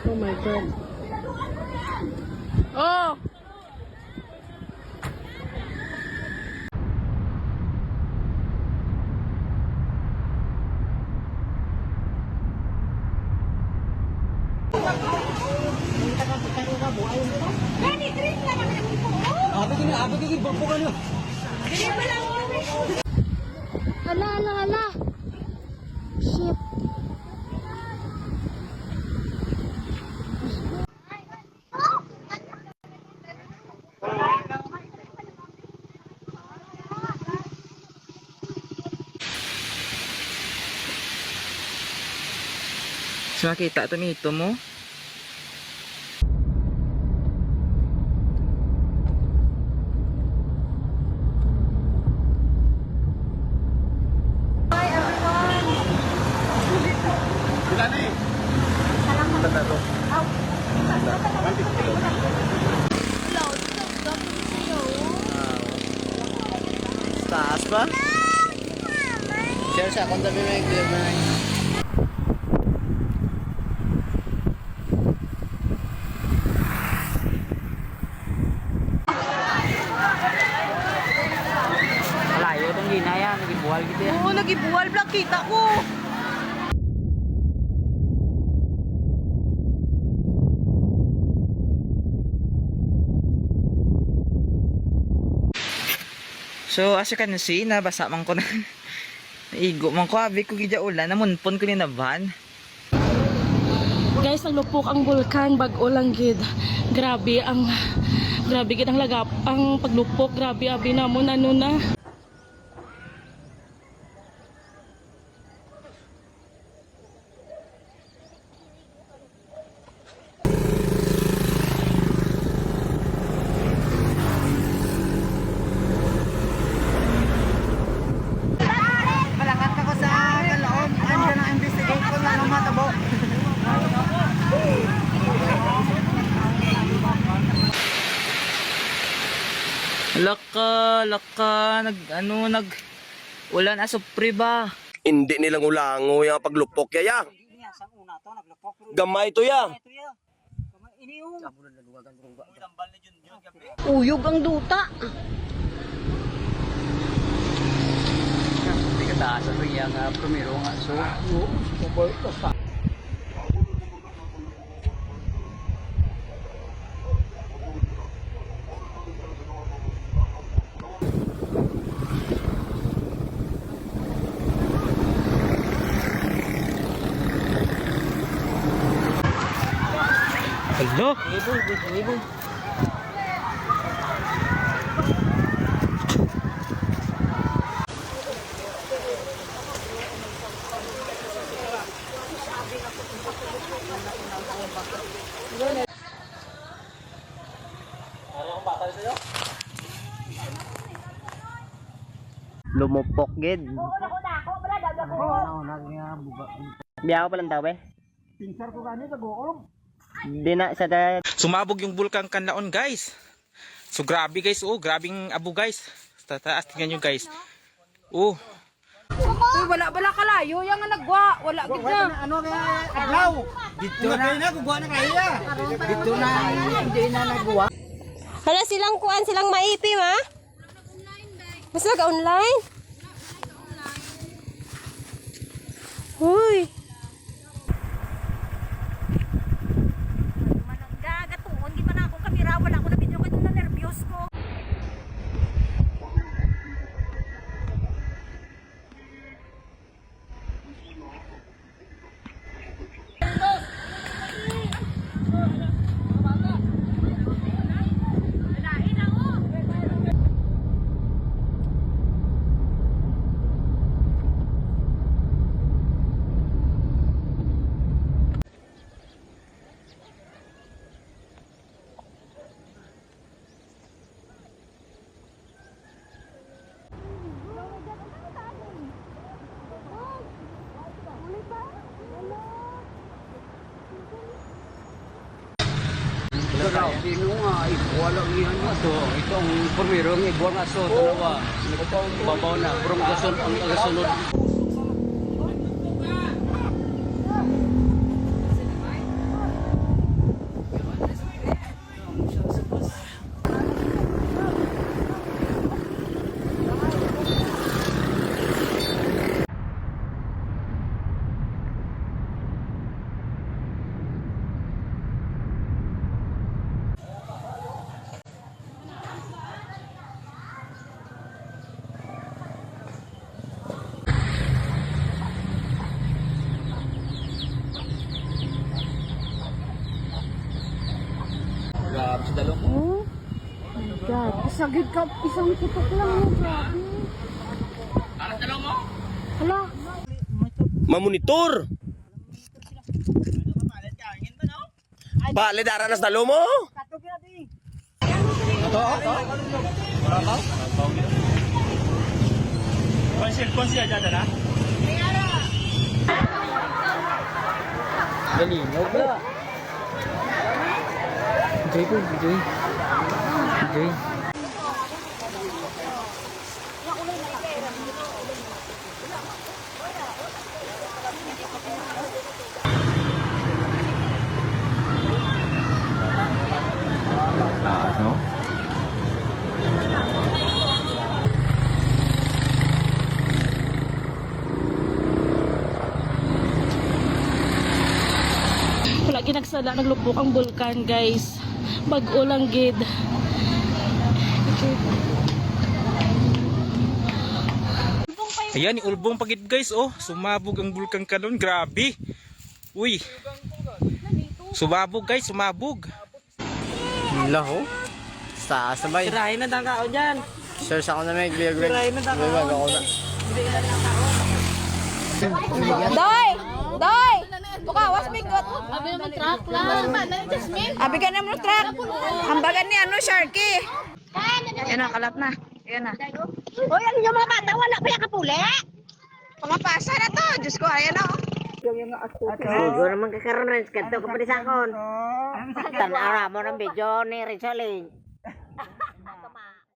Oh my God. Oh! Hala, hala, hala. Shit. So nakita ito nito mo? Taas ba? Share siya kung sabi mo yung clear na. Malayo itong ginaya, nagibuhal gitu ya. Oo, nagibuwal vlog kita ko. So as you can see, nabasa man ko na. Naigo man ko, abi ko gidya ulan, namunpon ko ni na van. Guys, naglupok ang bulkan, bag-o lang gid. Grabe gid ang lagap, ang paglupok, grabe abi namon ano na. Malakat ka ko sa kalaon, andyan ang investigate ko na nung matabo. Laka, ulan asupri ba? Hindi nilang ulango yung paglupok yaya. Gamay to ya. Uyog ang duta. Hindi ka taas sa yang primero nga so. Hello? Ibu. Lumupok gid. Biya ko palang daw be. Pinsar ko gani sa goom. Di na sa sumabog yung bulkang Kanlaon guys. So grabe guys, oh, grabing abo guys. Tataas tingnan nyo guys. Oh. Uy, wala kalayo, yang nga nagwa, wala gid na. Ano kaya adlaw? Dito na gugwa na kaya. Dito na hindi na nagwa. Hala silang kuan, silang maipim ha? Mas nag-online? Uy. Gagatuon, di pa na akong kamera, wala ko na video ko itong na-nervyos ko. Sino nga, wala iyan nga to. Ito ang primero ng igwa nga so, dalawa. Babaw na, purong gasunod ang agasunod. dalong. Oh my God. Isagid ka, isang putok lang mo, grabe. Anong dalong mo? Hala. Mamonitor. Bale daranas dalo mo. Galinaw ba? Jay ko, Jay. Jay. No? Wala ginagsala, naglupok ang bulkan, guys. Bag-o lang gid. Ayan, iulbong pagid guys, oh. Sumabog ang bulkan kanon, grabe. Uy. Sumabog guys, sumabog. Laho? Sa sabay. Tirahin na tangkao dyan. Search ako na may clear-clear. Tirahin na tangkao. Bago ako na. Doy! Doy! Bukawas bigot. Abi naman truck lang. Abi ka na mo truck. Hambagan ni ano, Sharky. Yan na, kalat na. Yan na. Hoy, ano yung mga bata? Wala pa yung kapuli? Pumapasa na to. Diyos ko, ayan o. Siguro naman kakaroon rin kanto ko pa sakon. Tanaw mo ng video ni Rizalin.